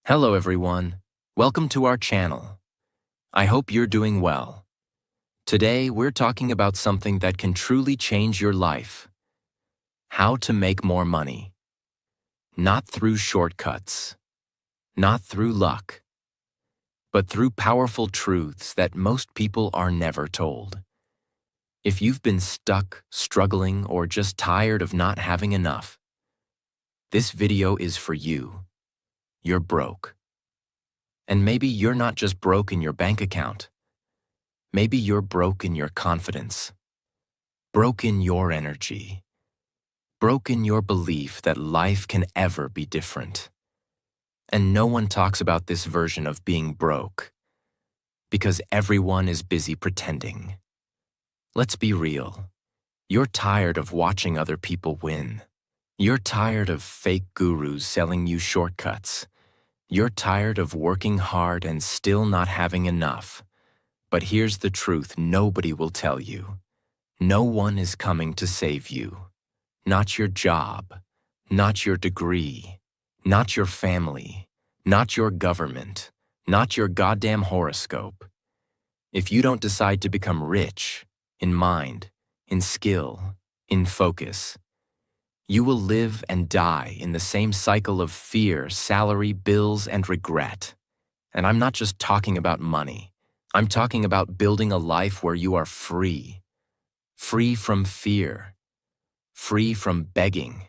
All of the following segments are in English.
Hello everyone, welcome to our channel. I hope you're doing well. Today we're talking about something that can truly change your life. How to make more money. Not through shortcuts, not through luck, but through powerful truths that most people are never told. If you've been stuck, struggling, or just tired of not having enough, this video is for you. You're broke. And maybe you're not just broke in your bank account. Maybe you're broke in your confidence, broke in your energy, broke in your belief that life can ever be different. And no one talks about this version of being broke because everyone is busy pretending. Let's be real. You're tired of watching other people win. You're tired of fake gurus selling you shortcuts. You're tired of working hard and still not having enough. But here's the truth nobody will tell you. No one is coming to save you. Not your job, not your degree, not your family, not your government, not your goddamn horoscope. If you don't decide to become rich, in mind, in skill, in focus, you will live and die in the same cycle of fear, salary, bills, and regret. And I'm not just talking about money. I'm talking about building a life where you are free. Free from fear. Free from begging.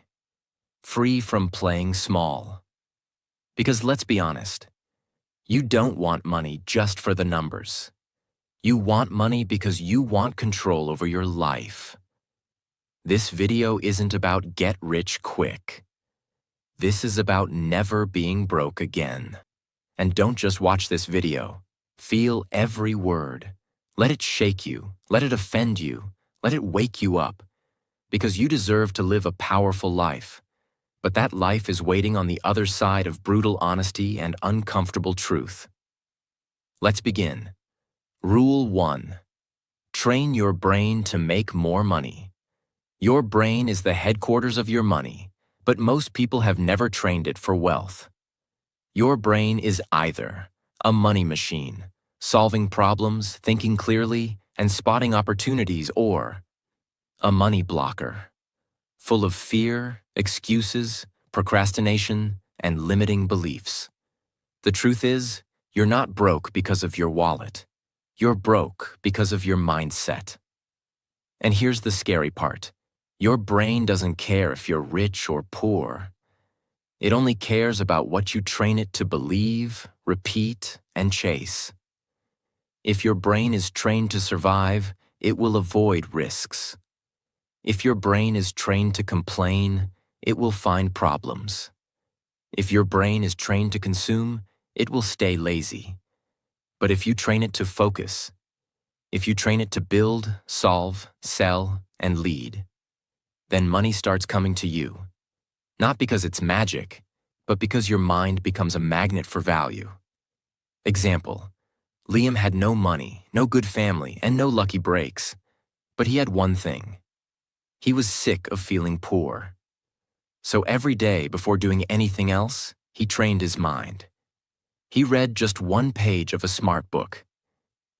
Free from playing small. Because let's be honest, you don't want money just for the numbers. You want money because you want control over your life. This video isn't about get rich quick. This is about never being broke again. And don't just watch this video. Feel every word. Let it shake you. Let it offend you. Let it wake you up. Because you deserve to live a powerful life. But that life is waiting on the other side of brutal honesty and uncomfortable truth. Let's begin. Rule 1. Train your brain to make more money. Your brain is the headquarters of your money, but most people have never trained it for wealth. Your brain is either a money machine, solving problems, thinking clearly, and spotting opportunities, or a money blocker, full of fear, excuses, procrastination, and limiting beliefs. The truth is, you're not broke because of your wallet. You're broke because of your mindset. And here's the scary part. Your brain doesn't care if you're rich or poor. It only cares about what you train it to believe, repeat, and chase. If your brain is trained to survive, it will avoid risks. If your brain is trained to complain, it will find problems. If your brain is trained to consume, it will stay lazy. But if you train it to focus, if you train it to build, solve, sell, and lead, then money starts coming to you. Not because it's magic, but because your mind becomes a magnet for value. Example, Liam had no money, no good family, and no lucky breaks. But he had one thing. He was sick of feeling poor. So every day before doing anything else, he trained his mind. He read just one page of a smart book.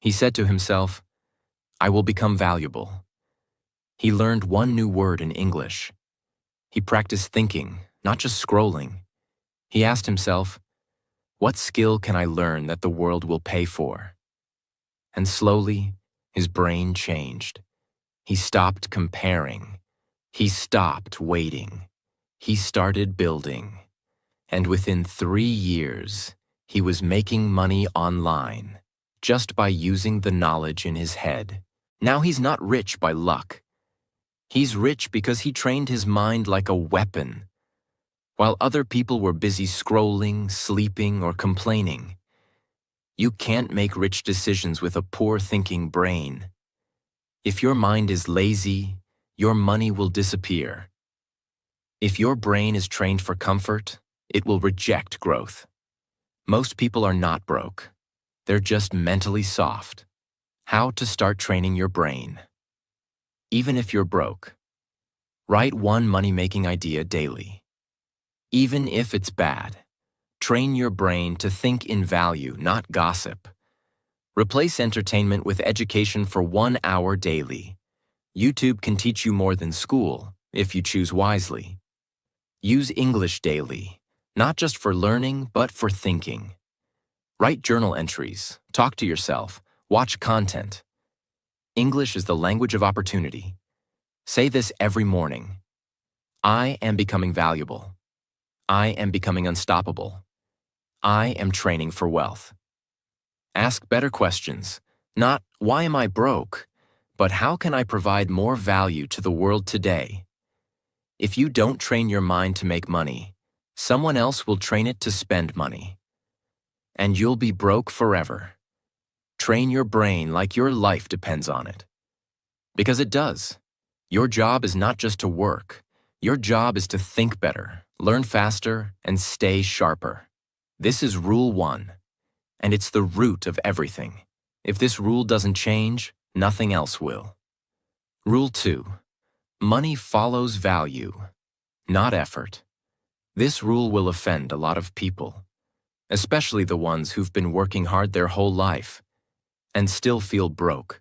He said to himself, I will become valuable. He learned one new word in English. He practiced thinking, not just scrolling. He asked himself, what skill can I learn that the world will pay for? And slowly, his brain changed. He stopped comparing. He stopped waiting. He started building. And within 3 years, he was making money online, just by using the knowledge in his head. Now he's not rich by luck. He's rich because he trained his mind like a weapon. While other people were busy scrolling, sleeping, or complaining, you can't make rich decisions with a poor thinking brain. If your mind is lazy, your money will disappear. If your brain is trained for comfort, it will reject growth. Most people are not broke. They're just mentally soft. How to start training your brain. Even if you're broke, write one money-making idea daily. Even if it's bad, Train your brain to think in value, not gossip. Replace entertainment with education for 1 hour daily. YouTube can teach you more than school, if you choose wisely. Use English daily, not just for learning, but for thinking. Write journal entries, talk to yourself, watch content. English is the language of opportunity. Say this every morning. I am becoming valuable. I am becoming unstoppable. I am training for wealth. Ask better questions, not why am I broke, but how can I provide more value to the world today? If you don't train your mind to make money, someone else will train it to spend money. And you'll be broke forever. Train your brain like your life depends on it. Because it does. Your job is not just to work. Your job is to think better, learn faster, and stay sharper. This is Rule 1. And it's the root of everything. If this rule doesn't change, nothing else will. Rule 2. Money follows value, not effort. This rule will offend a lot of people, especially the ones who've been working hard their whole life and still feel broke.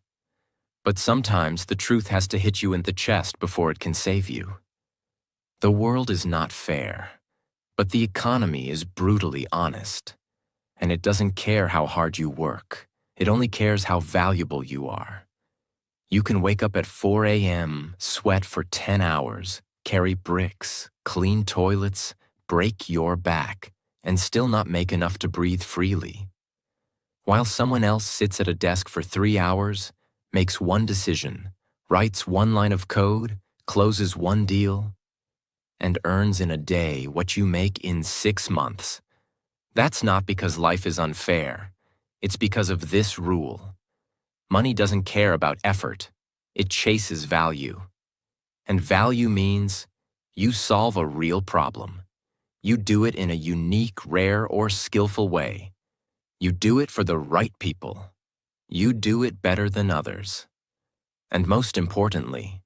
But sometimes the truth has to hit you in the chest before it can save you. The world is not fair, but the economy is brutally honest. And it doesn't care how hard you work. It only cares how valuable you are. You can wake up at 4 a.m., sweat for 10 hours, carry bricks, clean toilets, break your back, and still not make enough to breathe freely. While someone else sits at a desk for 3 hours, makes one decision, writes one line of code, closes one deal, and earns in a day what you make in 6 months. That's not because life is unfair. It's because of this rule. Money doesn't care about effort. It chases value. And value means you solve a real problem. You do it in a unique, rare, or skillful way. You do it for the right people. You do it better than others. And most importantly,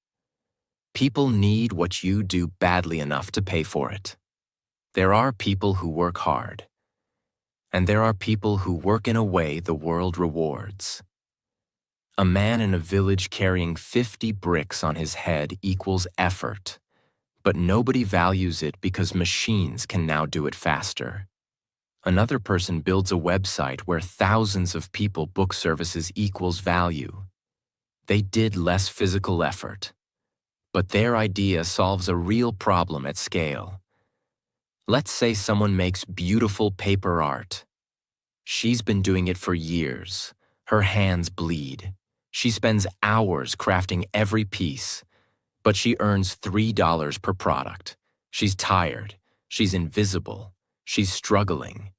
people need what you do badly enough to pay for it. There are people who work hard. And there are people who work in a way the world rewards. A man in a village carrying 50 bricks on his head equals effort, but nobody values it because machines can now do it faster. Another person builds a website where thousands of people book services equals value. They did less physical effort, but their idea solves a real problem at scale. Let's say someone makes beautiful paper art. She's been doing it for years. Her hands bleed. She spends hours crafting every piece, but she earns $3 per product. She's tired. She's invisible. She's struggling.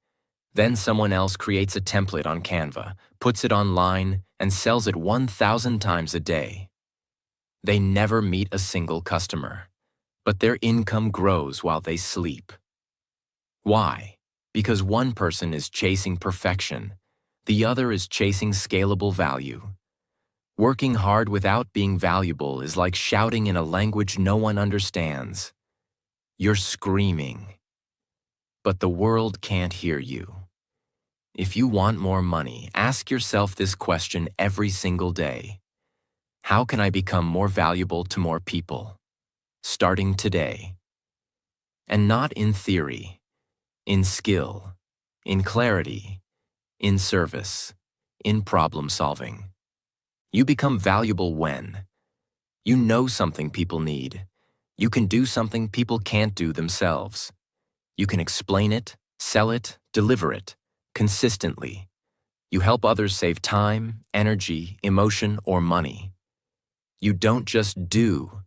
Then someone else creates a template on Canva, puts it online, and sells it 1,000 times a day. They never meet a single customer, but their income grows while they sleep. Why? Because one person is chasing perfection, the other is chasing scalable value. Working hard without being valuable is like shouting in a language no one understands. You're screaming, but the world can't hear you. If you want more money, ask yourself this question every single day. How can I become more valuable to more people? Starting today. And not in theory. In skill, in clarity, in service, in problem solving. You become valuable when you know something people need. You can do something people can't do themselves. You can explain it, sell it, deliver it, consistently. You help others save time, energy, emotion, or money. You don't just do,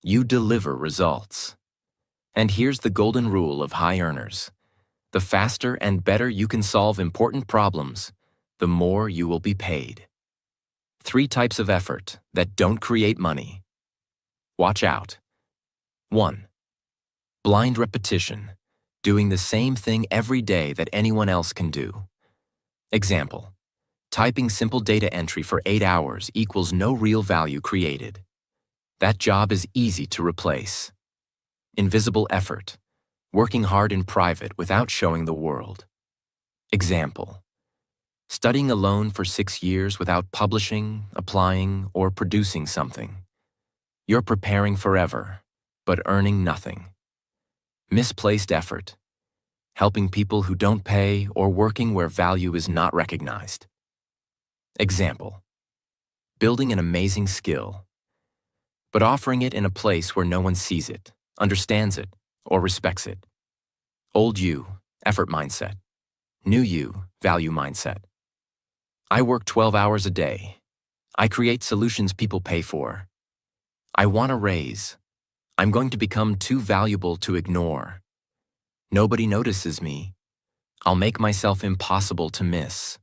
you deliver results. And here's the golden rule of high earners. The faster and better you can solve important problems, the more you will be paid. 3 types of effort that don't create money. Watch out. 1. Blind repetition, doing the same thing every day that anyone else can do. Example, typing simple data entry for 8 hours equals no real value created. That job is easy to replace. Invisible effort, Working hard in private without showing the world. Example: studying alone for 6 years without publishing, applying, or producing something. You're preparing forever, but earning nothing. Misplaced effort. Helping people who don't pay or working where value is not recognized. Example: building an amazing skill, but offering it in a place where no one sees it, understands it, or respects it. Old you, effort mindset. New you, value mindset. I work 12 hours a day. I create solutions people pay for. I want a raise. I'm going to become too valuable to ignore. Nobody notices me. I'll make myself impossible to miss.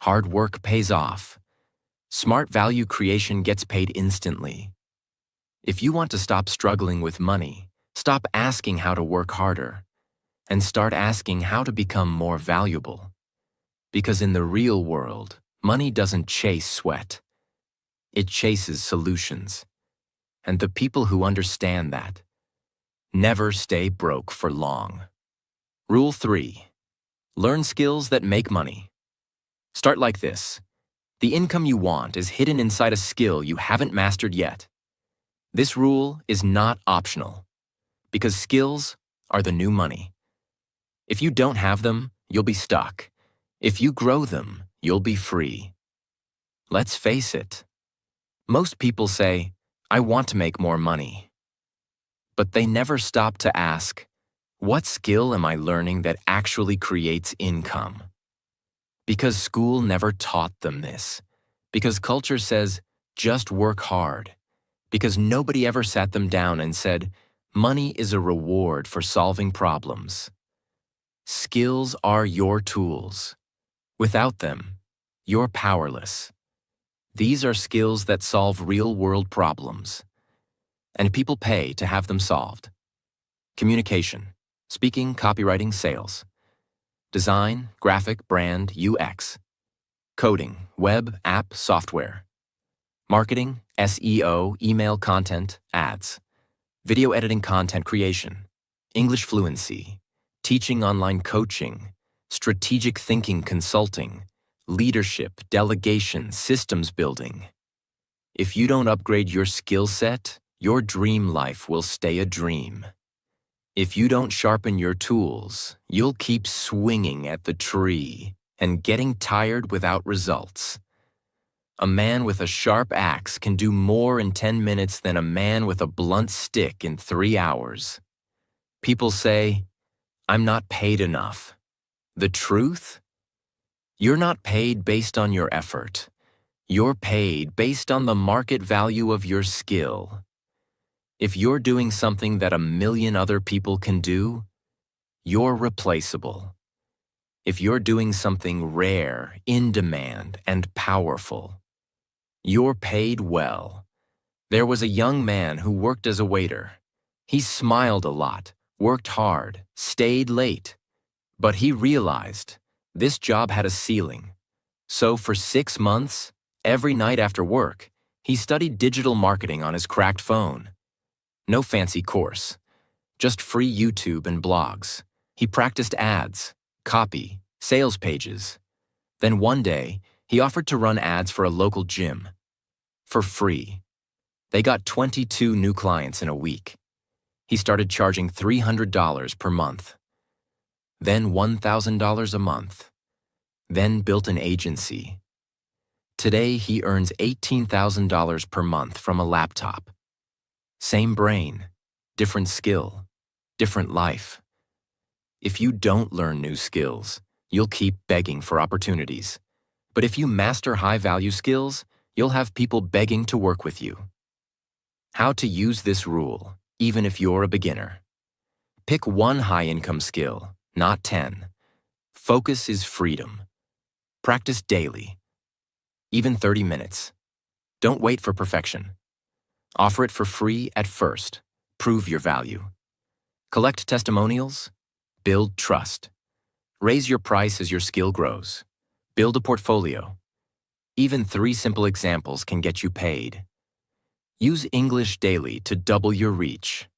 Hard work pays off. Smart value creation gets paid instantly. If you want to stop struggling with money, stop asking how to work harder, and start asking how to become more valuable. Because in the real world, money doesn't chase sweat. It chases solutions. And the people who understand that never stay broke for long. Rule 3. Learn skills that make money. Start like this. The income you want is hidden inside a skill you haven't mastered yet. This rule is not optional, because skills are the new money. If you don't have them, you'll be stuck. If you grow them, you'll be free. Let's face it. Most people say, I want to make more money. But they never stop to ask, what skill am I learning that actually creates income? Because school never taught them this. Because culture says, just work hard. Because nobody ever sat them down and said, money is a reward for solving problems. Skills are your tools. Without them, you're powerless. These are skills that solve real-world problems. And people pay to have them solved. Communication, speaking, copywriting, sales. Design, graphic, brand, UX. Coding, web, app, software. Marketing, SEO, email content, ads. Video editing, content creation. English fluency. Teaching, online coaching. Strategic thinking, consulting. Leadership, delegation, systems building. If you don't upgrade your skill set, your dream life will stay a dream. If you don't sharpen your tools, you'll keep swinging at the tree and getting tired without results. A man with a sharp axe can do more in 10 minutes than a man with a blunt stick in 3 hours. People say, I'm not paid enough. The truth? You're not paid based on your effort. You're paid based on the market value of your skill. If you're doing something that 1 million other people can do, you're replaceable. If you're doing something rare, in demand, and powerful, you're paid well. There was a young man who worked as a waiter. He smiled a lot, worked hard, stayed late. But he realized this job had a ceiling. So for 6 months, every night after work, he studied digital marketing on his cracked phone. No fancy course, just free YouTube and blogs. He practiced ads, copy, sales pages. Then one day, he offered to run ads for a local gym. For free. They got 22 new clients in a week. He started charging $300 per month. Then $1,000 a month. Then built an agency. Today, he earns $18,000 per month from a laptop. Same brain, different skill, different life. If you don't learn new skills, you'll keep begging for opportunities. But if you master high-value skills, you'll have people begging to work with you. How to use this rule, even if you're a beginner. Pick one high-income skill, not 10. Focus is freedom. Practice daily, even 30 minutes. Don't wait for perfection. Offer it for free at first. Prove your value. Collect testimonials. Build trust. Raise your price as your skill grows. Build a portfolio. Even 3 simple examples can get you paid. Use English daily to double your reach.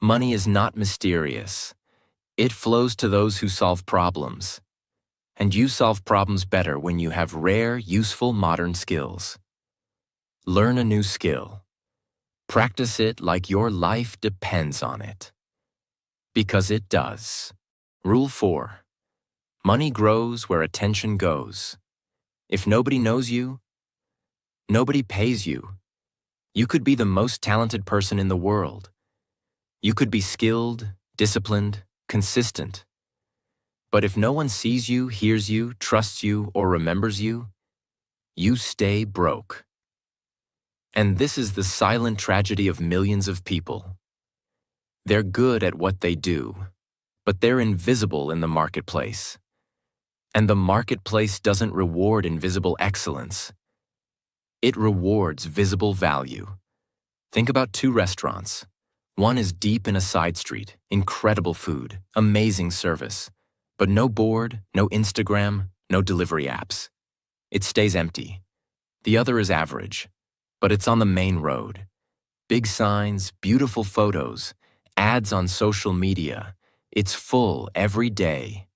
Money is not mysterious. It flows to those who solve problems. And you solve problems better when you have rare, useful modern skills. Learn a new skill. Practice it like your life depends on it. Because it does. Rule 4. Money grows where attention goes. If nobody knows you, nobody pays you. You could be the most talented person in the world. You could be skilled, disciplined, consistent. But if no one sees you, hears you, trusts you, or remembers you, you stay broke. And this is the silent tragedy of millions of people. They're good at what they do, but they're invisible in the marketplace. And the marketplace doesn't reward invisible excellence. It rewards visible value. Think about 2 restaurants. One is deep in a side street, incredible food, amazing service, but no board, no Instagram, no delivery apps. It stays empty. The other is average, but it's on the main road. Big signs, beautiful photos, ads on social media. It's full every day.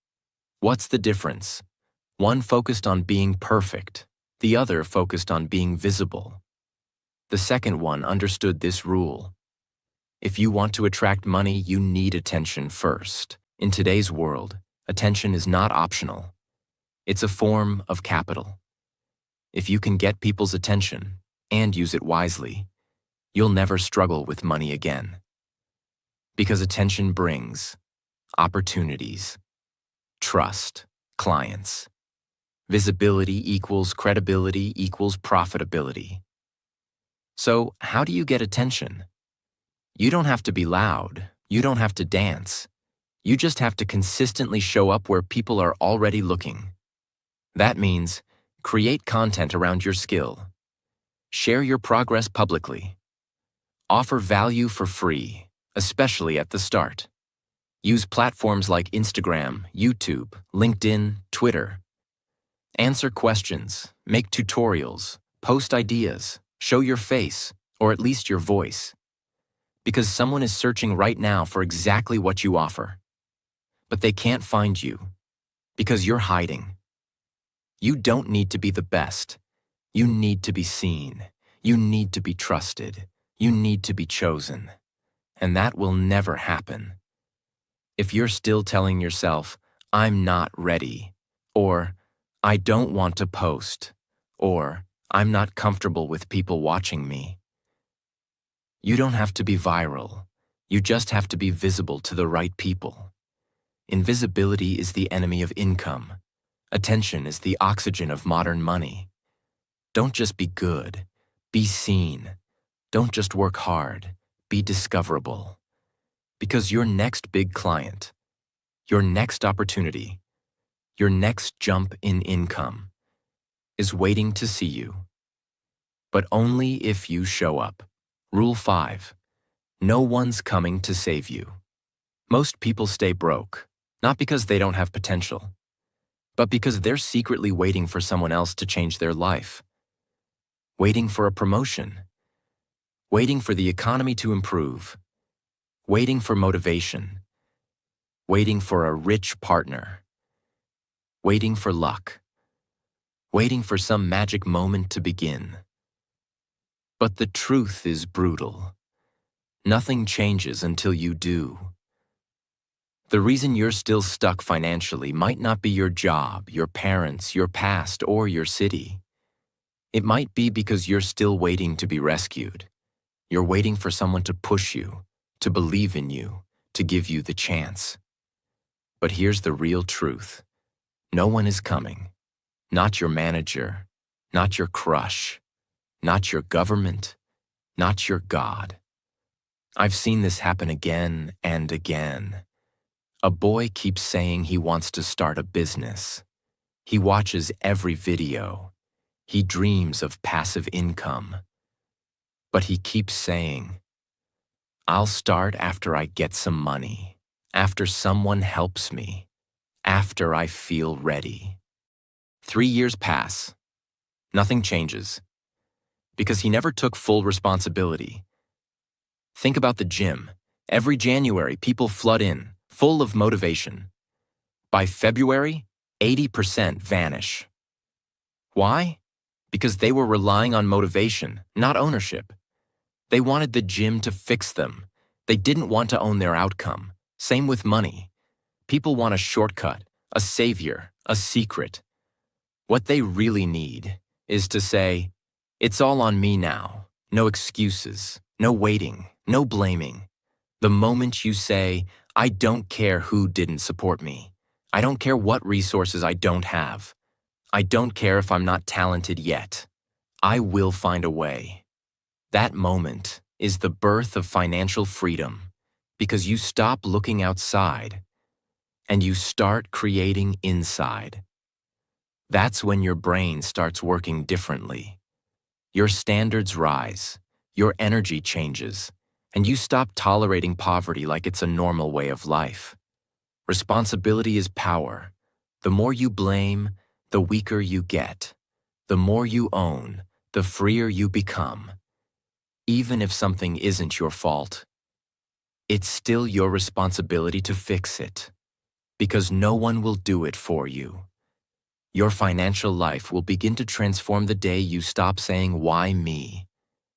What's the difference? One focused on being perfect, the other focused on being visible. The second one understood this rule. If you want to attract money, you need attention first. In today's world, attention is not optional. It's a form of capital. If you can get people's attention and use it wisely, you'll never struggle with money again. Because attention brings opportunities, trust, clients. Visibility equals credibility equals profitability. So, how do you get attention? You don't have to be loud. You don't have to dance. You just have to consistently show up where people are already looking. That means create content around your skill. Share your progress publicly. Offer value for free, especially at the start. Use platforms like Instagram, YouTube, LinkedIn, Twitter. Answer questions, make tutorials, post ideas, show your face, or at least your voice. Because someone is searching right now for exactly what you offer. But they can't find you, because you're hiding. You don't need to be the best. You need to be seen. You need to be trusted. You need to be chosen. And that will never happen. If you're still telling yourself, I'm not ready, or I don't want to post, or I'm not comfortable with people watching me, you don't have to be viral. You just have to be visible to the right people. Invisibility is the enemy of income. Attention is the oxygen of modern money. Don't just be good. Be seen. Don't just work hard. Be discoverable. Because your next big client, your next opportunity, your next jump in income is waiting to see you. But only if you show up. Rule 5. No one's coming to save you. Most people stay broke, not because they don't have potential, but because they're secretly waiting for someone else to change their life. Waiting for a promotion. Waiting for the economy to improve. Waiting for motivation. Waiting for a rich partner. Waiting for luck. Waiting for some magic moment to begin. But the truth is brutal. Nothing changes until you do. The reason you're still stuck financially might not be your job, your parents, your past, or your city. It might be because you're still waiting to be rescued. You're waiting for someone to push you, to believe in you, to give you the chance. But here's the real truth. No one is coming. Not your manager, not your crush, not your government, not your God. I've seen this happen again and again. A boy keeps saying he wants to start a business. He watches every video. He dreams of passive income. But he keeps saying, I'll start after I get some money, after someone helps me, after I feel ready. 3 years pass. Nothing changes. Because he never took full responsibility. Think about the gym. Every January, people flood in, full of motivation. By February, 80% vanish. Why? Because they were relying on motivation, not ownership. They wanted the gym to fix them. They didn't want to own their outcome. Same with money. People want a shortcut, a savior, a secret. What they really need is to say, "It's all on me now." No excuses, no waiting, no blaming. The moment you say, "I don't care who didn't support me. I don't care what resources I don't have. I don't care if I'm not talented yet. I will find a way." That moment is the birth of financial freedom, because you stop looking outside and you start creating inside. That's when your brain starts working differently. Your standards rise, your energy changes, and you stop tolerating poverty like it's a normal way of life. Responsibility is power. The more you blame, the weaker you get. The more you own, the freer you become. Even if something isn't your fault, it's still your responsibility to fix it, because no one will do it for you. Your financial life will begin to transform the day you stop saying, "Why me?"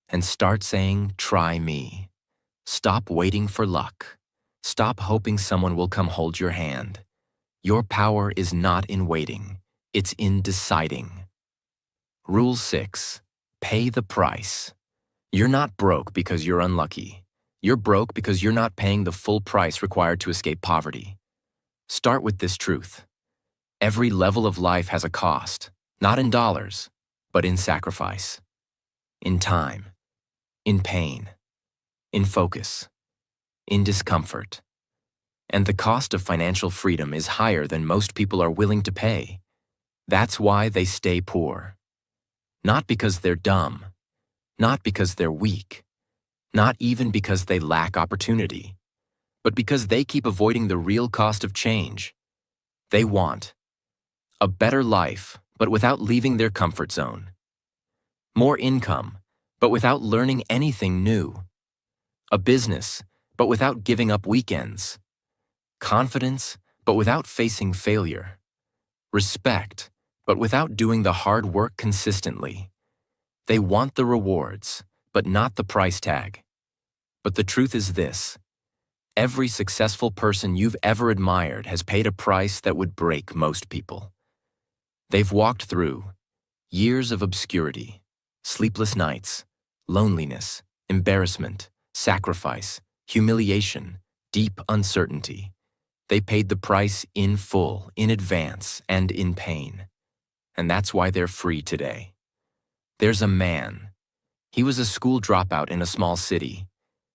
and start saying, "Try me." Stop waiting for luck. Stop hoping someone will come hold your hand. Your power is not in waiting, it's in deciding. Rule 6. Pay the price. You're not broke because you're unlucky. You're broke because you're not paying the full price required to escape poverty. Start with this truth. Every level of life has a cost, not in dollars, but in sacrifice, in time, in pain, in focus, in discomfort. And the cost of financial freedom is higher than most people are willing to pay. That's why they stay poor. Not because they're dumb, not because they're weak, not even because they lack opportunity, but because they keep avoiding the real cost of change. They want a better life, but without leaving their comfort zone. More income, but without learning anything new. A business, but without giving up weekends. Confidence, but without facing failure. Respect, but without doing the hard work consistently. They want the rewards, but not the price tag. But the truth is this: every successful person you've ever admired has paid a price that would break most people. They've walked through years of obscurity, sleepless nights, loneliness, embarrassment, sacrifice, humiliation, deep uncertainty. They paid the price in full, in advance, and in pain. And that's why they're free today. There's a man. He was a school dropout in a small city.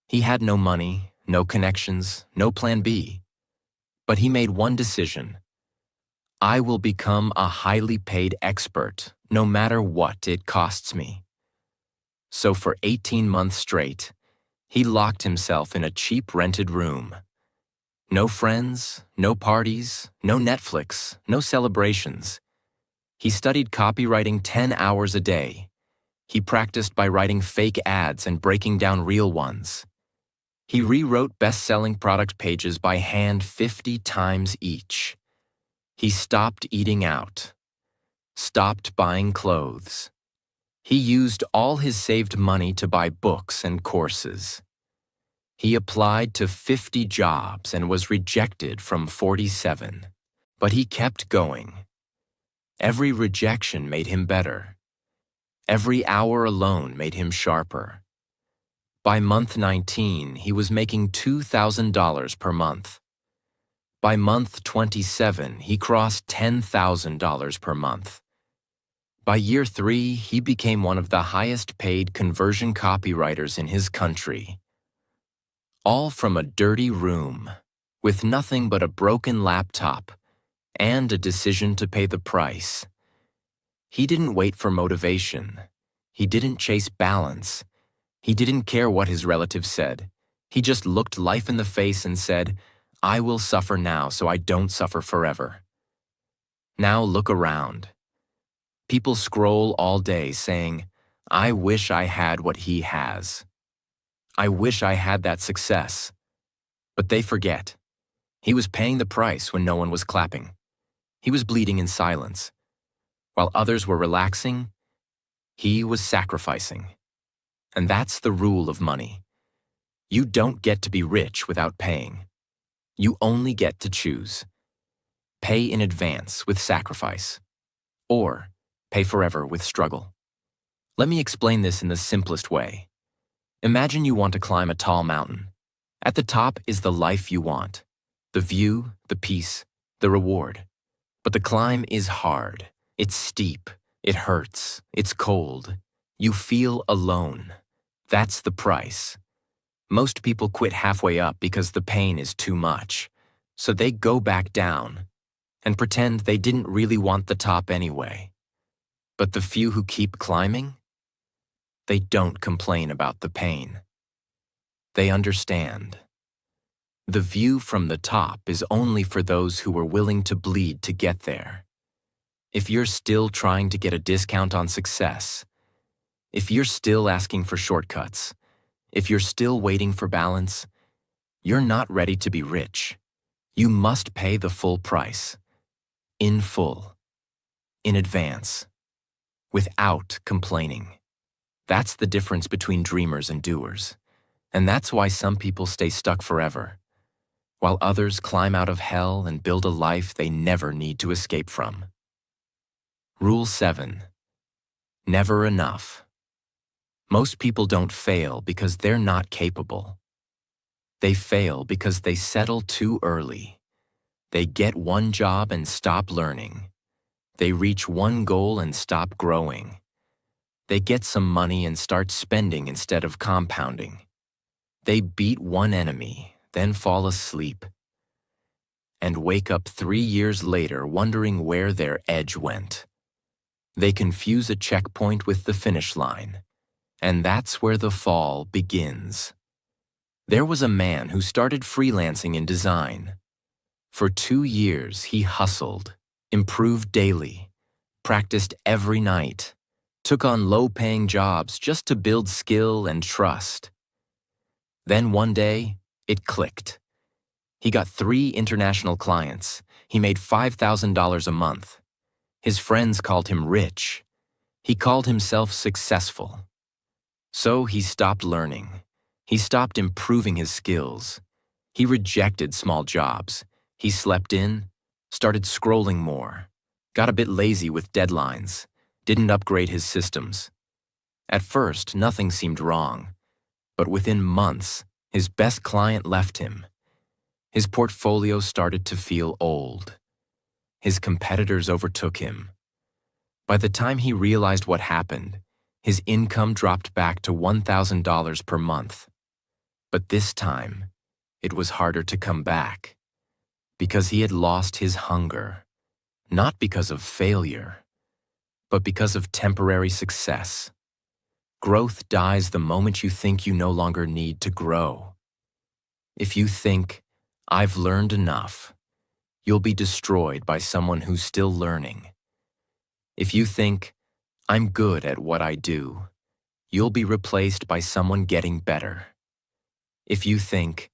He had no money, no connections, no plan B. But he made one decision. I will become a highly paid expert, no matter what it costs me. So for 18 months straight, he locked himself in a cheap rented room. No friends, no parties, no Netflix, no celebrations. He studied copywriting 10 hours a day. He practiced by writing fake ads and breaking down real ones. He rewrote best-selling product pages by hand 50 times each. He stopped eating out, stopped buying clothes. He used all his saved money to buy books and courses. He applied to 50 jobs and was rejected from 47. But he kept going. Every rejection made him better. Every hour alone made him sharper. By month 19, he was making $2,000 per month. By month 27, he crossed $10,000 per month. By year 3, he became one of the highest-paid conversion copywriters in his country. All from a dirty room, with nothing but a broken laptop and a decision to pay the price. He didn't wait for motivation. He didn't chase balance. He didn't care what his relatives said. He just looked life in the face and said, I will suffer now so I don't suffer forever. Now look around. People scroll all day saying, I wish I had what he has. I wish I had that success. But they forget. He was paying the price when no one was clapping. He was bleeding in silence. While others were relaxing, he was sacrificing. And that's the rule of money. You don't get to be rich without paying. You only get to choose. Pay in advance with sacrifice, or pay forever with struggle. Let me explain this in the simplest way. Imagine you want to climb a tall mountain. At the top is the life you want, the view, the peace, the reward. But the climb is hard. It's steep. It hurts. It's cold. You feel alone. That's the price. Most people quit halfway up because the pain is too much. So they go back down and pretend they didn't really want the top anyway. But the few who keep climbing, they don't complain about the pain. They understand. The view from the top is only for those who were willing to bleed to get there. If you're still trying to get a discount on success, if you're still asking for shortcuts, if you're still waiting for balance, you're not ready to be rich. You must pay the full price. In full. In advance. Without complaining. That's the difference between dreamers and doers. And that's why some people stay stuck forever, while others climb out of hell and build a life they never need to escape from. Rule 7. Never enough. Most people don't fail because they're not capable. They fail because they settle too early. They get one job and stop learning. They reach one goal and stop growing. They get some money and start spending instead of compounding. They beat one enemy, then fall asleep, and wake up 3 years later wondering where their edge went. They confuse a checkpoint with the finish line, and that's where the fall begins. There was a man who started freelancing in design. For 2 years, he hustled, improved daily, practiced every night, took on low-paying jobs just to build skill and trust. Then one day, it clicked. He got 3 international clients. He made $5,000 a month. His friends called him rich. He called himself successful. So he stopped learning. He stopped improving his skills. He rejected small jobs. He slept in, started scrolling more, got a bit lazy with deadlines, didn't upgrade his systems. At first, nothing seemed wrong, but within months, his best client left him. His portfolio started to feel old. His competitors overtook him. By the time he realized what happened, his income dropped back to $1,000 per month. But this time, it was harder to come back, because he had lost his hunger, not because of failure, but because of temporary success. Growth dies the moment you think you no longer need to grow. If you think, "I've learned enough," you'll be destroyed by someone who's still learning. If you think, "I'm good at what I do," you'll be replaced by someone getting better. If you think,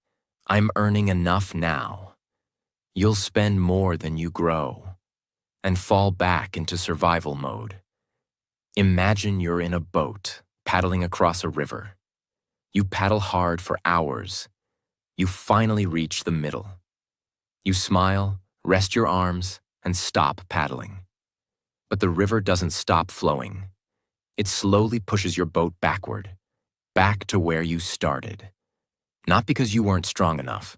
"I'm earning enough now," you'll spend more than you grow and fall back into survival mode. Imagine you're in a boat paddling across a river. You paddle hard for hours. You finally reach the middle. You smile, rest your arms, and stop paddling. But the river doesn't stop flowing. It slowly pushes your boat backward, back to where you started. Not because you weren't strong enough,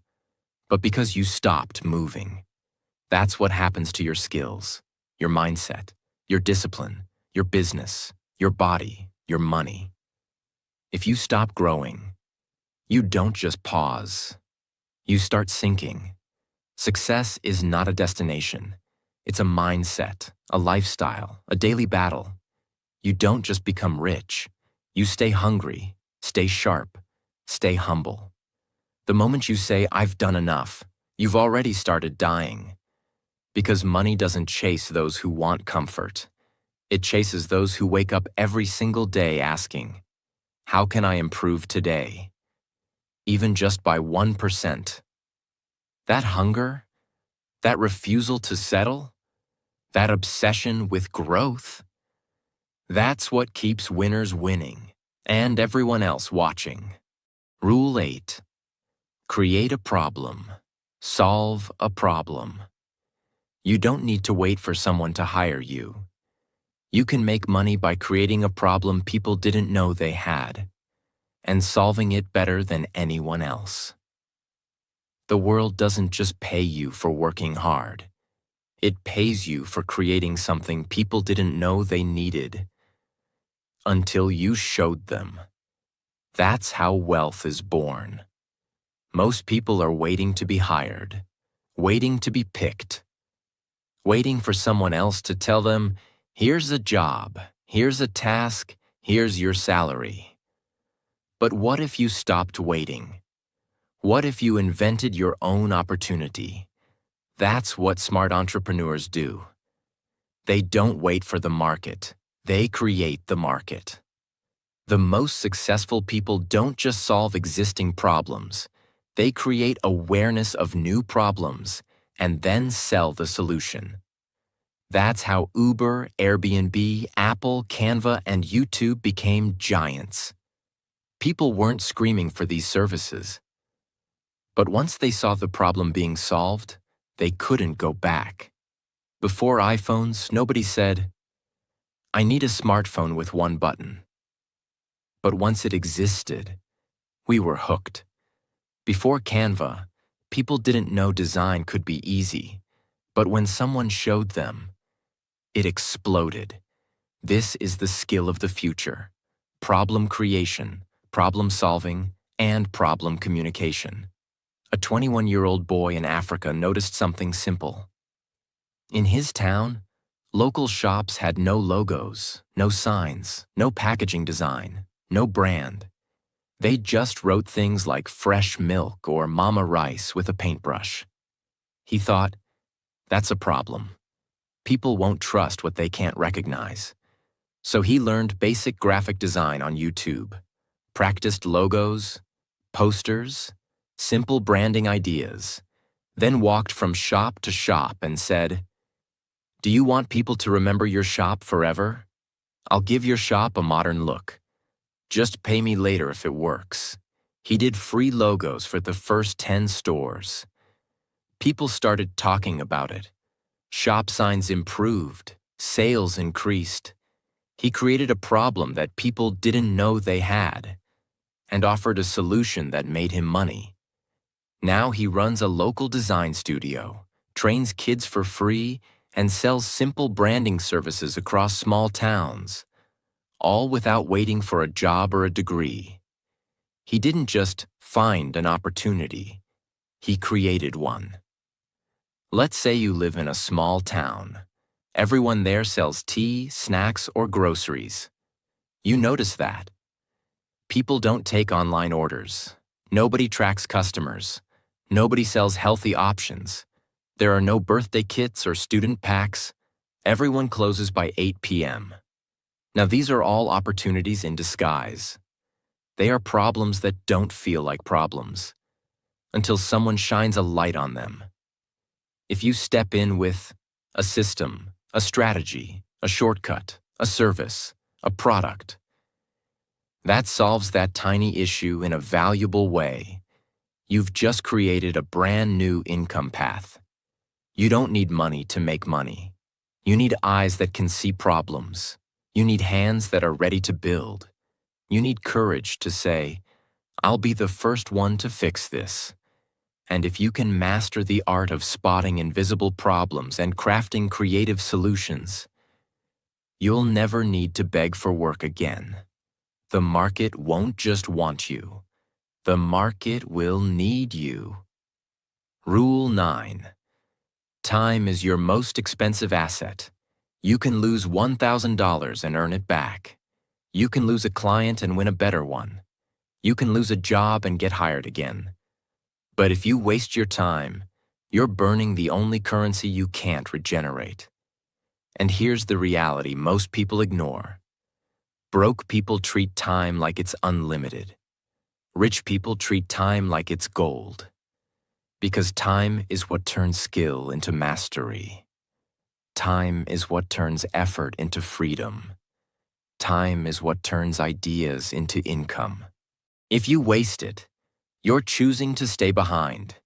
but because you stopped moving. That's what happens to your skills, your mindset, your discipline, your business, your body, your money. If you stop growing, you don't just pause. You start sinking. Success is not a destination. It's a mindset, a lifestyle, a daily battle. You don't just become rich. You stay hungry, stay sharp, stay humble. The moment you say, "I've done enough," you've already started dying. Because money doesn't chase those who want comfort. It chases those who wake up every single day asking, "How can I improve today?" Even just by 1%, That hunger, that refusal to settle, that obsession with growth, that's what keeps winners winning and everyone else watching. Rule 8. Create a problem. Solve a problem. You don't need to wait for someone to hire you. You can make money by creating a problem people didn't know they had and solving it better than anyone else. The world doesn't just pay you for working hard. It pays you for creating something people didn't know they needed until you showed them. That's how wealth is born. Most people are waiting to be hired, waiting to be picked, waiting for someone else to tell them, here's a job, here's a task, here's your salary. But what if you stopped waiting? What if you invented your own opportunity? That's what smart entrepreneurs do. They don't wait for the market. They create the market. The most successful people don't just solve existing problems. They create awareness of new problems and then sell the solution. That's how Uber, Airbnb, Apple, Canva, and YouTube became giants. People weren't screaming for these services. But once they saw the problem being solved, they couldn't go back. Before iPhones, nobody said, I need a smartphone with one button. But once it existed, we were hooked. Before Canva, people didn't know design could be easy. But when someone showed them, it exploded. This is the skill of the future: problem creation, problem solving, and problem communication. A 21-year-old boy in Africa noticed something simple. In his town, local shops had no logos, no signs, no packaging design, no brand. They just wrote things like fresh milk or mama rice with a paintbrush. He thought, that's a problem. People won't trust what they can't recognize. So he learned basic graphic design on YouTube, practiced logos, posters, simple branding ideas, then walked from shop to shop and said, do you want people to remember your shop forever? I'll give your shop a modern look. Just pay me later if it works. He did free logos for the first 10 stores. People started talking about it. Shop signs improved, sales increased. He created a problem that people didn't know they had and offered a solution that made him money. Now he runs a local design studio, trains kids for free, and sells simple branding services across small towns, all without waiting for a job or a degree. He didn't just find an opportunity, he created one. Let's say you live in a small town. Everyone there sells tea, snacks, or groceries. You notice that. People don't take online orders. Nobody tracks customers. Nobody sells healthy options. There are no birthday kits or student packs. Everyone closes by 8 p.m. Now these are all opportunities in disguise. They are problems that don't feel like problems until someone shines a light on them. If you step in with a system, a strategy, a shortcut, a service, a product, that solves that tiny issue in a valuable way, you've just created a brand new income path. You don't need money to make money. You need eyes that can see problems. You need hands that are ready to build. You need courage to say, I'll be the first one to fix this. And if you can master the art of spotting invisible problems and crafting creative solutions, you'll never need to beg for work again. The market won't just want you. The market will need you. Rule 9. Time is your most expensive asset. You can lose $1,000 and earn it back. You can lose a client and win a better one. You can lose a job and get hired again. But if you waste your time, you're burning the only currency you can't regenerate. And here's the reality most people ignore. Broke people treat time like it's unlimited. Rich people treat time like it's gold. Because time is what turns skill into mastery. Time is what turns effort into freedom. Time is what turns ideas into income. If you waste it, you're choosing to stay behind.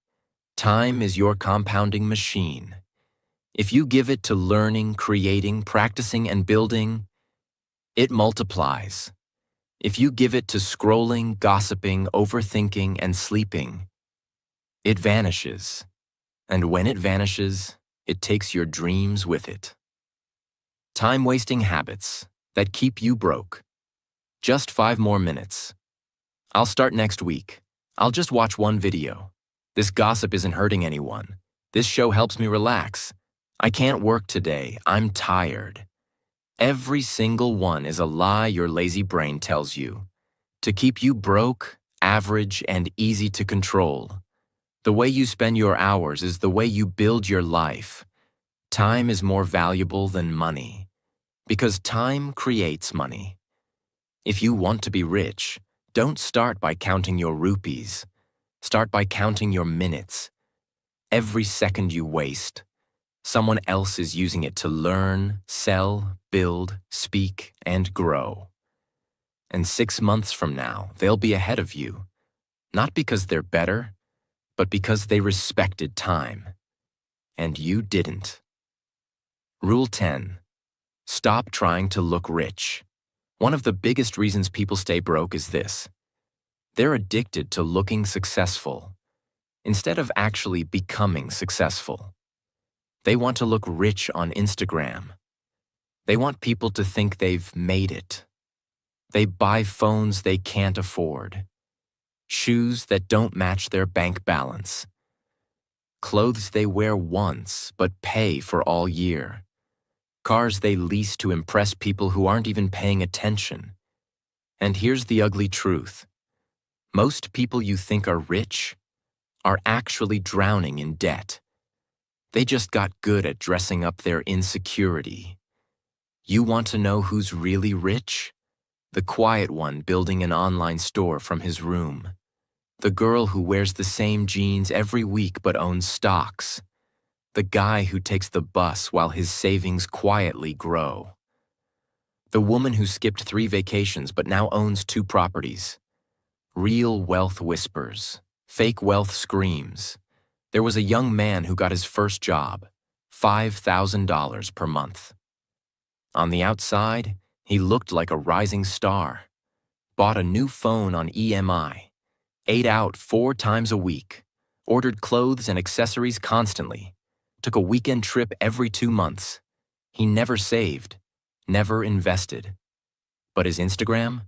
Time is your compounding machine. If you give it to learning, creating, practicing, and building, it multiplies. If you give it to scrolling, gossiping, overthinking, and sleeping, it vanishes. And when it vanishes, it takes your dreams with it. Time-wasting habits that keep you broke. Just 5 more minutes. I'll start next week. I'll just watch one video. This gossip isn't hurting anyone. This show helps me relax. I can't work today. I'm tired. Every single one is a lie your lazy brain tells you to keep you broke, average, and easy to control. The way you spend your hours is the way you build your life. Time is more valuable than money, because time creates money. If you want to be rich, don't start by counting your rupees. Start by counting your minutes. Every second you waste, someone else is using it to learn, sell, build, speak, and grow. And 6 months from now, they'll be ahead of you, not because they're better, but because they respected time. And you didn't. Rule 10. Stop trying to look rich. One of the biggest reasons people stay broke is this. They're addicted to looking successful, instead of actually becoming successful. They want to look rich on Instagram. They want people to think they've made it. They buy phones they can't afford, shoes that don't match their bank balance, clothes they wear once but pay for all year, cars they lease to impress people who aren't even paying attention. And here's the ugly truth. Most people you think are rich are actually drowning in debt. They just got good at dressing up their insecurity. You want to know who's really rich? The quiet one building an online store from his room. The girl who wears the same jeans every week but owns stocks. The guy who takes the bus while his savings quietly grow. The woman who skipped 3 vacations but now owns 2 properties. Real wealth whispers. Fake wealth screams. There was a young man who got his first job, $5,000 per month. On the outside, he looked like a rising star. Bought a new phone on EMI. Ate out 4 times a week. Ordered clothes and accessories constantly. Took a weekend trip every 2 months. He never saved, never invested. But his Instagram?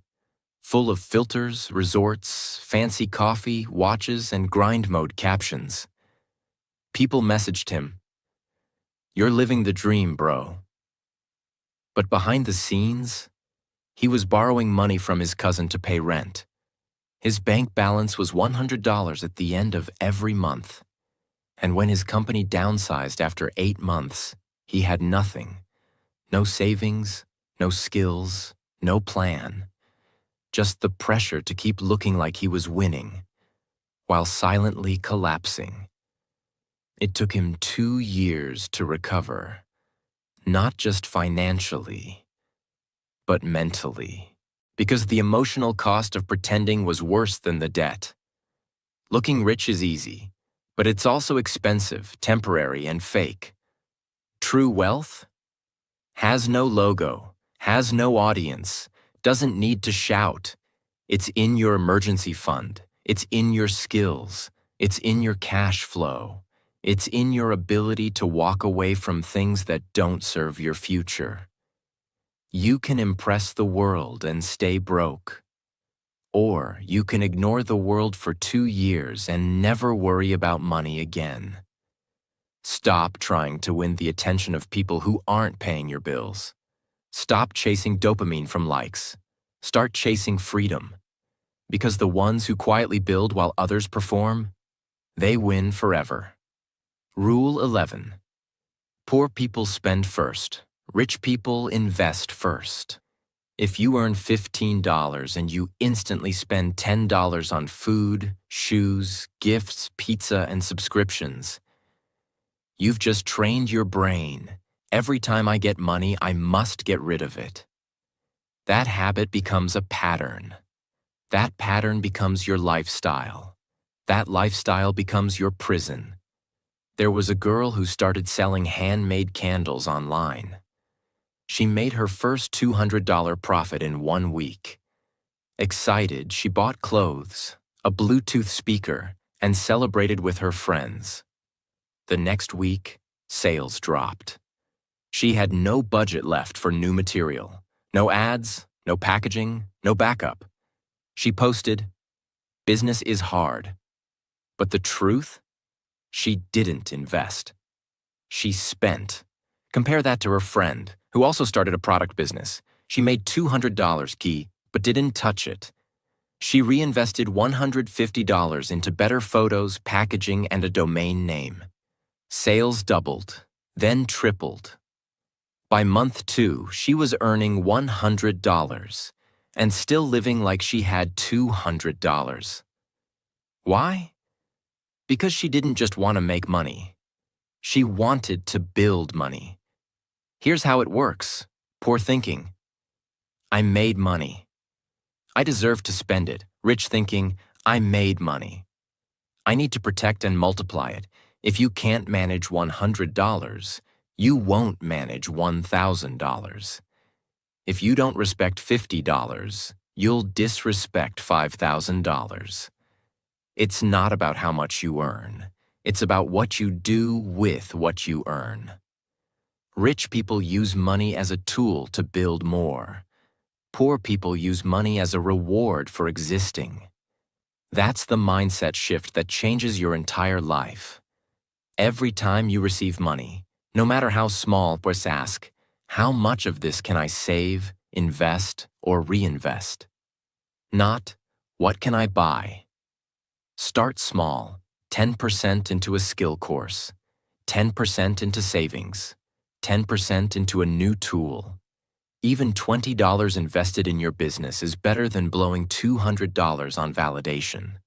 Full of filters, resorts, fancy coffee, watches, and grind mode captions. People messaged him, "You're living the dream, bro." But behind the scenes, he was borrowing money from his cousin to pay rent. His bank balance was $100 at the end of every month. And when his company downsized after 8 months, he had nothing. No savings, no skills, no plan. Just the pressure to keep looking like he was winning, while silently collapsing. It took him 2 years to recover, not just financially, but mentally, because the emotional cost of pretending was worse than the debt. Looking rich is easy, but it's also expensive, temporary, and fake. True wealth has no logo, has no audience, doesn't need to shout. It's in your emergency fund. It's in your skills. It's in your cash flow. It's in your ability to walk away from things that don't serve your future. You can impress the world and stay broke. Or you can ignore the world for 2 years and never worry about money again. Stop trying to win the attention of people who aren't paying your bills. Stop chasing dopamine from likes. Start chasing freedom. Because the ones who quietly build while others perform, they win forever. Rule 11. Poor people spend first. Rich people invest first. If you earn $15 and you instantly spend $10 on food, shoes, gifts, pizza, and subscriptions, you've just trained your brain. Every time I get money, I must get rid of it. That habit becomes a pattern. That pattern becomes your lifestyle. That lifestyle becomes your prison. There was a girl who started selling handmade candles online. She made her first $200 profit in 1 week. Excited, she bought clothes, a Bluetooth speaker, and celebrated with her friends. The next week, sales dropped. She had no budget left for new material. No ads, no packaging, no backup. She posted, "Business is hard." But the truth? She didn't invest. She spent. Compare that to her friend, who also started a product business. She made $200 key, but didn't touch it. She reinvested $150 into better photos, packaging, and a domain name. Sales doubled, then tripled. By month 2, she was earning $100 and still living like she had $200. Why? Because she didn't just want to make money. She wanted to build money. Here's how it works. Poor thinking. I made money. I deserve to spend it. Rich thinking. I made money. I need to protect and multiply it. If you can't manage $100, you won't manage $1,000. If you don't respect $50, you'll disrespect $5,000. It's not about how much you earn. It's about what you do with what you earn. Rich people use money as a tool to build more. Poor people use money as a reward for existing. That's the mindset shift that changes your entire life. Every time you receive money, no matter how small, just ask, how much of this can I save, invest, or reinvest? Not, what can I buy? Start small, 10% into a skill course, 10% into savings, 10% into a new tool. Even $20 invested in your business is better than blowing $200 on validation.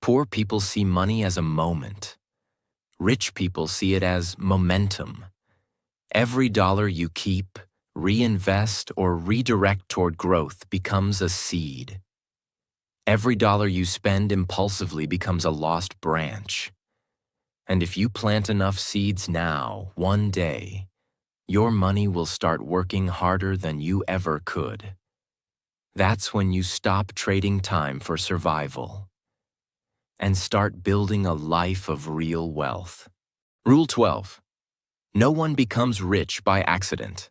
Poor people see money as a moment. Rich people see it as momentum. Every dollar you keep, reinvest, or redirect toward growth becomes a seed. Every dollar you spend impulsively becomes a lost branch. And if you plant enough seeds now, one day, your money will start working harder than you ever could. That's when you stop trading time for survival and start building a life of real wealth. Rule 12. No one becomes rich by accident.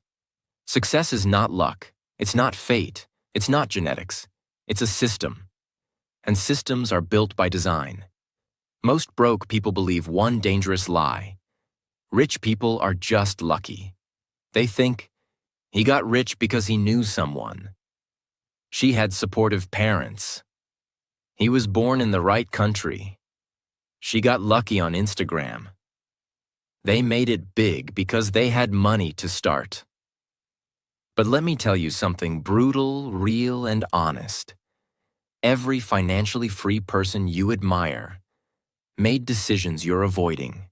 Success is not luck. It's not fate. It's not genetics. It's a system. And systems are built by design. Most broke people believe one dangerous lie. Rich people are just lucky. They think, he got rich because he knew someone. She had supportive parents. He was born in the right country. She got lucky on Instagram. They made it big because they had money to start. But let me tell you something brutal, real, and honest. Every financially free person you admire made decisions you're avoiding.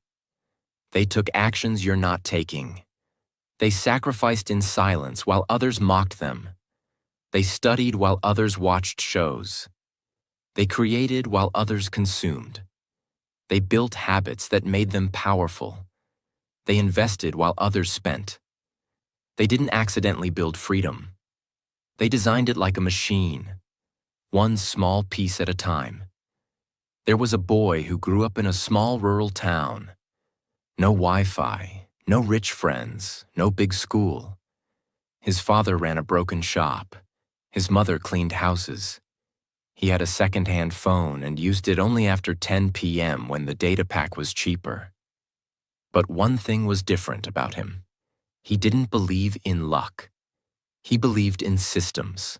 They took actions you're not taking. They sacrificed in silence while others mocked them. They studied while others watched shows. They created while others consumed. They built habits that made them powerful. They invested while others spent. They didn't accidentally build freedom. They designed it like a machine, one small piece at a time. There was a boy who grew up in a small rural town. No Wi-Fi, no rich friends, no big school. His father ran a broken shop. His mother cleaned houses. He had a second-hand phone and used it only after 10 p.m. when the data pack was cheaper. But one thing was different about him. He didn't believe in luck. He believed in systems.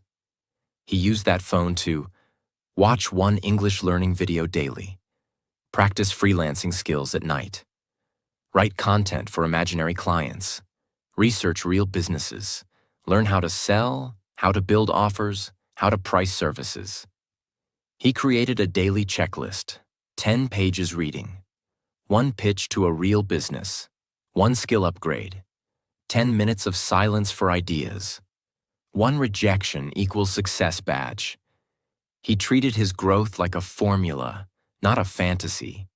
He used that phone to watch one English learning video daily, practice freelancing skills at night, write content for imaginary clients, research real businesses, learn how to sell, how to build offers, how to price services. He created a daily checklist, 10 pages reading, one pitch to a real business, one skill upgrade, 10 minutes of silence for ideas, one rejection equals success badge. He treated his growth like a formula, not a fantasy.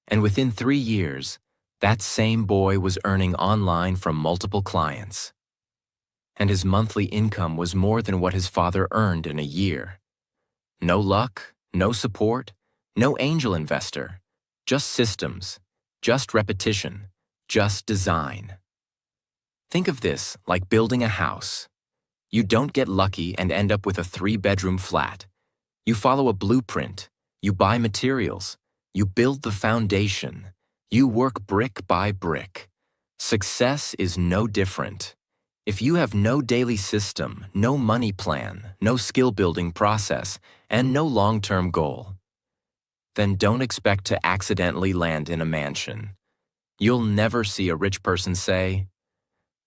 And within 3 years, that same boy was earning online from multiple clients. And his monthly income was more than what his father earned in a year. No luck, no support, no angel investor, just systems, just repetition, just design. Think of this like building a house. You don't get lucky and end up with a 3-bedroom flat. You follow a blueprint, you buy materials, you build the foundation, you work brick by brick. Success is no different. If you have no daily system, no money plan, no skill-building process, and no long-term goal, then don't expect to accidentally land in a mansion. You'll never see a rich person say,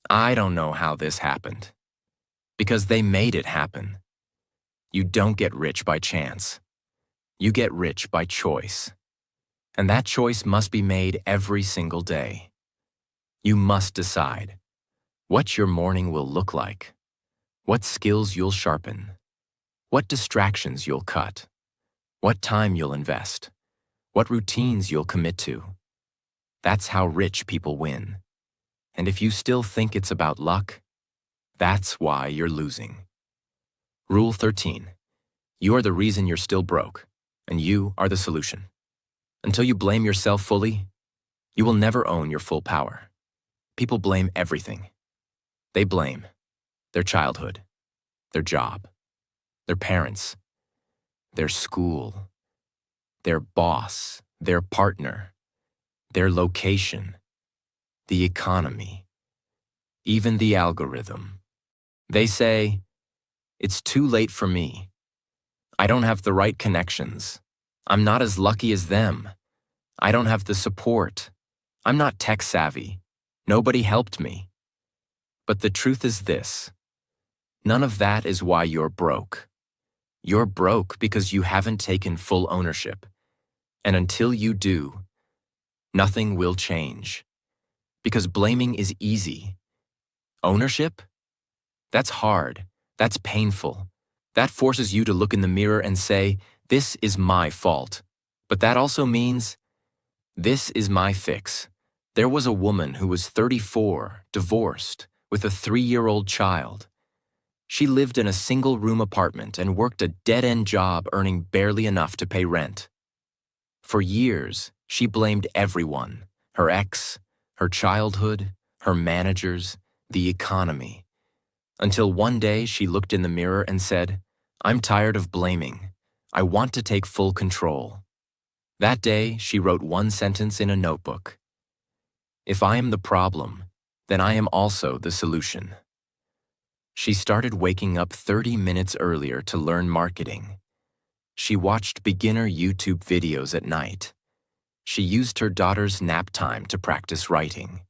"I don't know how this happened," because they made it happen. You don't get rich by chance. You get rich by choice. And that choice must be made every single day. You must decide what your morning will look like, what skills you'll sharpen, what distractions you'll cut, what time you'll invest, what routines you'll commit to. That's how rich people win. And if you still think it's about luck, that's why you're losing. Rule 13. You are the reason you're still broke, and you are the solution. Until you blame yourself fully, you will never own your full power. People blame everything. They blame their childhood, their job, their parents, their school, their boss, their partner, their location, the economy, even the algorithm. They say, "It's too late for me. I don't have the right connections. I'm not as lucky as them. I don't have the support. I'm not tech savvy. Nobody helped me." But the truth is this: none of that is why you're broke. You're broke because you haven't taken full ownership. And until you do, nothing will change. Because blaming is easy. Ownership? That's hard. That's painful. That forces you to look in the mirror and say, "This is my fault." But that also means, "This is my fix." There was a woman who was 34, divorced, with a 3-year-old child. She lived in a single-room apartment and worked a dead-end job earning barely enough to pay rent. For years, she blamed everyone: her ex, her childhood, her managers, the economy. Until one day she looked in the mirror and said, "I'm tired of blaming. I want to take full control." That day, she wrote one sentence in a notebook: "If I am the problem, then I am also the solution." She started waking up 30 minutes earlier to learn marketing. She watched beginner YouTube videos at night. She used her daughter's nap time to practice writing.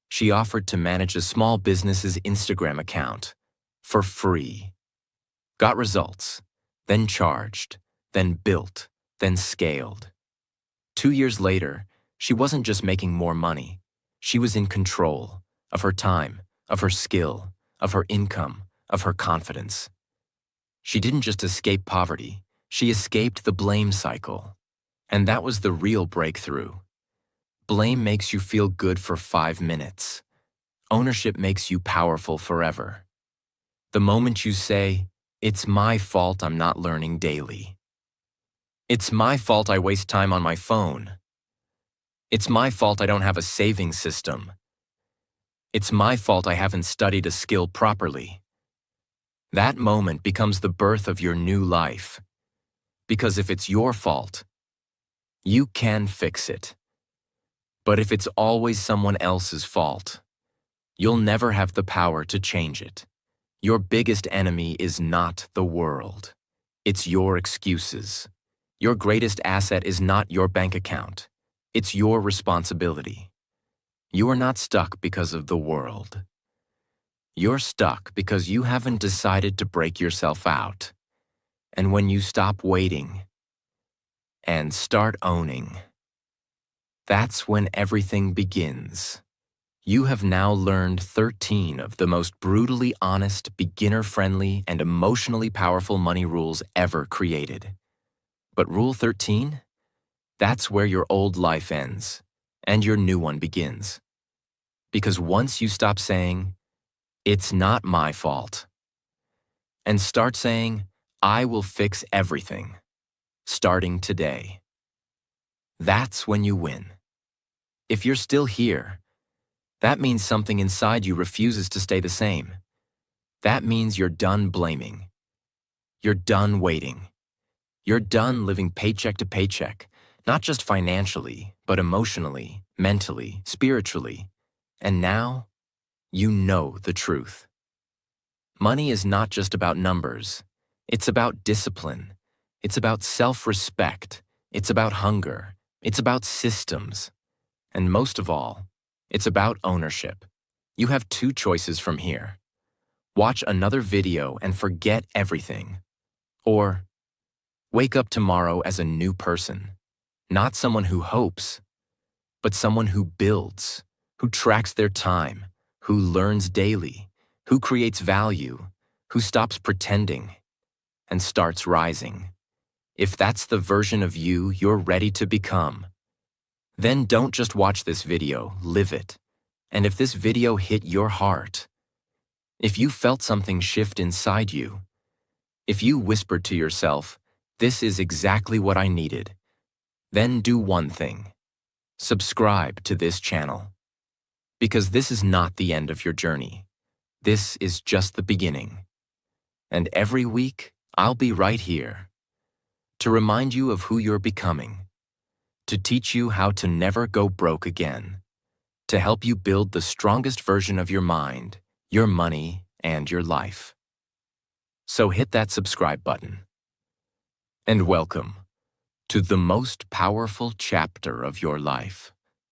She offered to manage a small business's Instagram account for free. Got results, then charged, then built, then scaled. 2 years later, she wasn't just making more money. She was in control of her time, of her skill, of her income, of her confidence. She didn't just escape poverty, she escaped the blame cycle. And that was the real breakthrough. Blame makes you feel good for 5 minutes. Ownership makes you powerful forever. The moment you say, "It's my fault I'm not learning daily. It's my fault I waste time on my phone. It's my fault I don't have a saving system. It's my fault I haven't studied a skill properly." That moment becomes the birth of your new life. Because if it's your fault, you can fix it. But if it's always someone else's fault, you'll never have the power to change it. Your biggest enemy is not the world. It's your excuses. Your greatest asset is not your bank account. It's your responsibility. You are not stuck because of the world. You're stuck because you haven't decided to break yourself out. And when you stop waiting and start owning, that's when everything begins. You have now learned 13 of the most brutally honest, beginner-friendly, and emotionally powerful money rules ever created. But Rule 13? That's where your old life ends and your new one begins. Because once you stop saying, "It's not my fault," and start saying, "I will fix everything," starting today, that's when you win. If you're still here, that means something inside you refuses to stay the same. That means you're done blaming. You're done waiting. You're done living paycheck to paycheck, not just financially, but emotionally, mentally, spiritually. And now, you know the truth. Money is not just about numbers. It's about discipline. It's about self-respect. It's about hunger. It's about systems. And most of all, it's about ownership. You have two choices from here. Watch another video and forget everything. Or wake up tomorrow as a new person. Not someone who hopes, but someone who builds, who tracks their time, who learns daily, who creates value, who stops pretending, and starts rising. If that's the version of you you're ready to become, then don't just watch this video, live it. And if this video hit your heart, if you felt something shift inside you, if you whispered to yourself, "This is exactly what I needed," then do one thing. Subscribe to this channel. Because this is not the end of your journey. This is just the beginning. And every week, I'll be right here to remind you of who you're becoming, to teach you how to never go broke again, to help you build the strongest version of your mind, your money, and your life. So hit that subscribe button. And welcome to the most powerful chapter of your life.